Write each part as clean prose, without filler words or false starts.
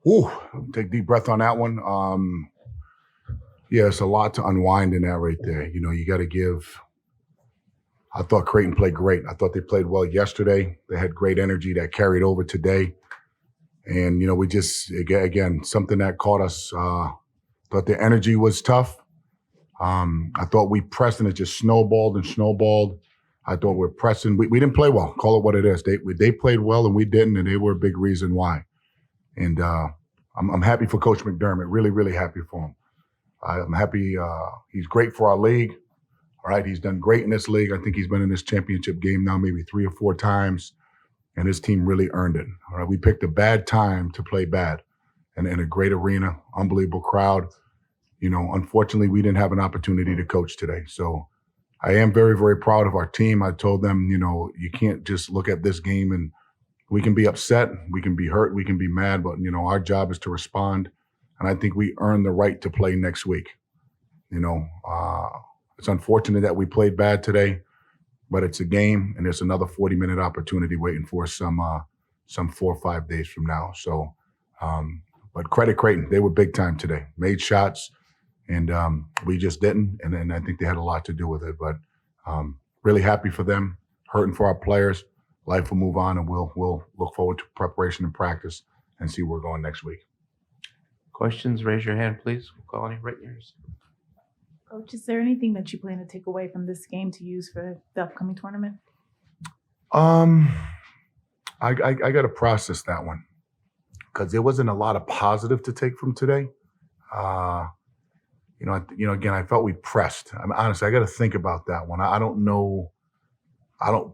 Ooh, take a deep breath on that one. Yeah, it's a lot to unwind in that right there. You got to give. I thought Creighton played great. I thought they played well yesterday. They had great energy that carried over today. And, we just, again, something that caught us. Thought the energy was tough. I thought we pressed and it just snowballed and snowballed. I thought we're pressing. We didn't play well. Call it what it is. They played well and we didn't, and they were a big reason why. And I'm happy for Coach McDermott. Really, really happy for him. I'm happy. He's great for our league. All right, he's done great in this league. I think he's been in this championship game now maybe 3 or 4 times, and his team really earned it. All right, we picked a bad time to play bad, and in a great arena, unbelievable crowd. Unfortunately, we didn't have an opportunity to coach today. So I am very, very proud of our team. I told them, you can't just look at this game and we can be upset, we can be hurt, we can be mad, but, our job is to respond. And I think we earned the right to play next week. It's unfortunate that we played bad today, but it's a game, and there's another 40-minute opportunity waiting for us some 4 or 5 days from now. So, but credit Creighton, they were big time today, made shots, and we just didn't. And I think they had a lot to do with it. But really happy for them, hurting for our players. Life will move on, and we'll look forward to preparation and practice and see where we're going next week. Questions? Raise your hand, please. We'll call on you right yours. Coach, is there anything that you plan to take away from this game to use for the upcoming tournament? I got to process that one because there wasn't a lot of positive to take from today. Again, I felt we pressed. Honestly, I got to think about that one. I don't know. I don't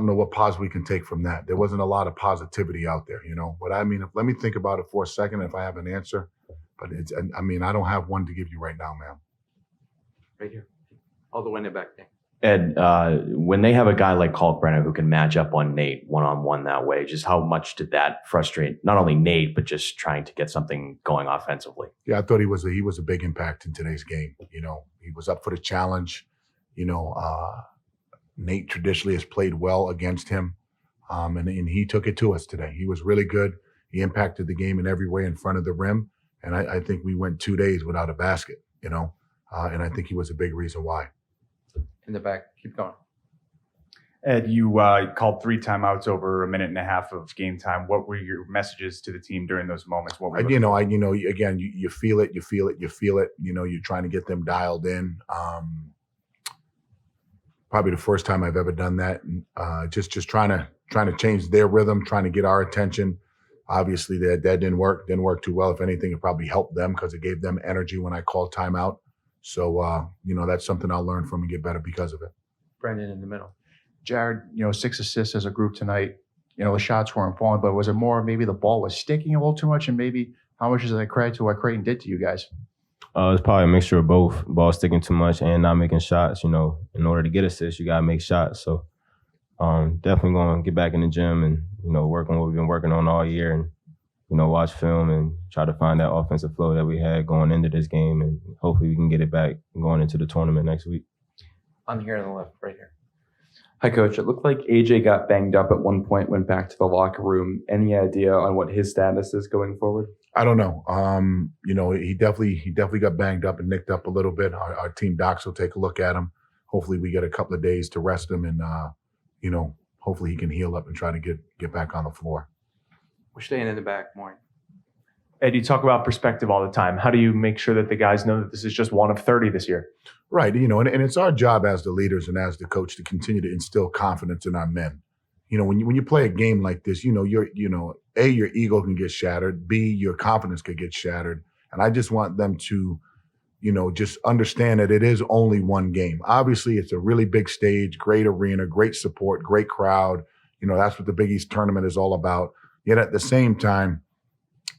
know what positive we can take from that. There wasn't a lot of positivity out there, But let me think about it for a second if I have an answer. But I don't have one to give you right now, ma'am. Right here. All the way in the back there. Ed, when they have a guy like Kalkbrenner who can match up on Nate one-on-one that way, just how much did that frustrate not only Nate, but just trying to get something going offensively? Yeah, I thought he was a big impact in today's game. He was up for the challenge. Nate traditionally has played well against him, and he took it to us today. He was really good. He impacted the game in every way in front of the rim, and I think we went 2 days without a basket, and I think he was a big reason why. In the back, keep going. Ed, you called 3 timeouts over a minute and a half of game time. What were your messages to the team during those moments? What were again, you feel it. You're trying to get them dialed in. Probably the first time I've ever done that. Just trying to change their rhythm, trying to get our attention. Obviously, that didn't work too well. If anything, it probably helped them because it gave them energy when I called timeout. So, that's something I'll learn from and get better because of it. Brendan in the middle. Jared, 6 assists as a group tonight. The shots weren't falling, but was it more maybe the ball was sticking a little too much, and maybe how much is that credit to what Creighton did to you guys? It's probably a mixture of both. Ball sticking too much and not making shots. In order to get assists, you got to make shots. So definitely going to get back in the gym and, work on what we've been working on all year and, watch film and try to find that offensive flow that we had going into this game. And hopefully we can get it back going into the tournament next week. On here on the left, right here. Hi, Coach. It looked like AJ got banged up at one point, went back to the locker room. Any idea on what his status is going forward? I don't know. He definitely got banged up and nicked up a little bit. Our team docs will take a look at him. Hopefully we get a couple of days to rest him and, hopefully he can heal up and try to get back on the floor. We're staying in the back, Maureen. Ed, you talk about perspective all the time. How do you make sure that the guys know that this is just one of 30 this year? Right. And it's our job as the leaders and as the coach to continue to instill confidence in our men. When you play a game like this, your ego can get shattered. B, your confidence could get shattered. And I just want them to, just understand that it is only one game. Obviously, it's a really big stage, great arena, great support, great crowd. That's what the Big East tournament is all about. Yet at the same time,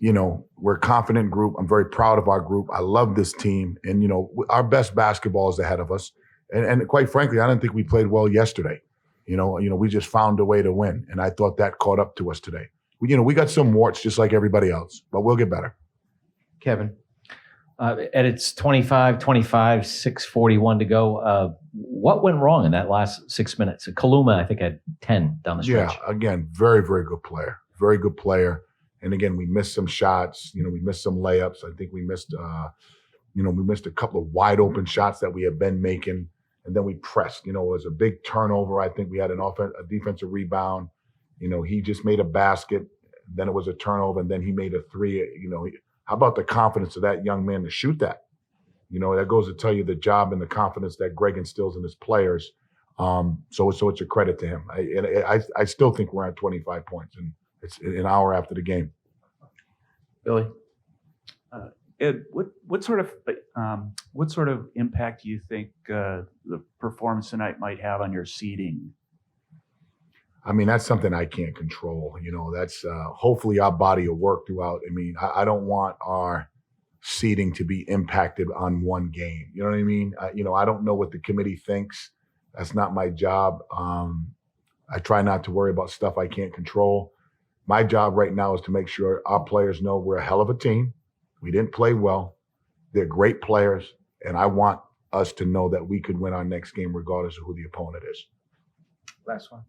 we're a confident group. I'm very proud of our group. I love this team. And, our best basketball is ahead of us. And quite frankly, I didn't think we played well yesterday. We just found a way to win. And I thought that caught up to us today. We got some warts just like everybody else, but we'll get better. Kevin. And it's 25-25, 6:41 to go. What went wrong in that last 6 minutes? Kaluma, I think, had 10 down the stretch. Yeah, again, very, very good player. Very good player. And again, we missed some shots. We missed some layups. I think we missed, we missed a couple of wide open shots that we had been making. And then we pressed. It was a big turnover. I think we had a defensive rebound. He just made a basket. Then it was a turnover, and then he made a three. How about the confidence of that young man to shoot that? That goes to tell you the job and the confidence that Greg instills in his players. So it's a credit to him. I still think we're at 25 points, and it's an hour after the game. Billy? Ed, what sort of impact do you think the performance tonight might have on your seeding? I mean, that's something I can't control. That's hopefully our body of work throughout. I mean, I don't want our seeding to be impacted on one game. You know what I mean? I don't know what the committee thinks. That's not my job. I try not to worry about stuff I can't control. My job right now is to make sure our players know we're a hell of a team. We didn't play well. They're great players, and I want us to know that we could win our next game regardless of who the opponent is. Last one.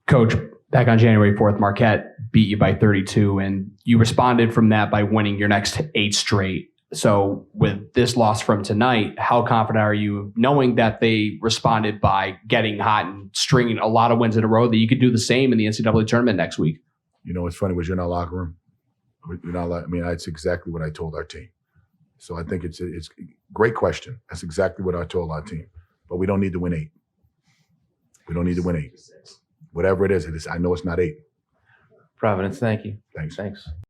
Coach, back on January 4th, Marquette beat you by 32, and you responded from that by winning your next 8 straight. So with this loss from tonight, how confident are you knowing that they responded by getting hot and stringing a lot of wins in a row that you could do the same in the NCAA tournament next week? What's funny was you're in our locker room. That's exactly what I told our team. So I think it's a great question. That's exactly what I told our team. But we don't need to win 8. We don't need to win 8. Whatever it is, I know it's not 8. Providence, thank you. Thanks. Thanks.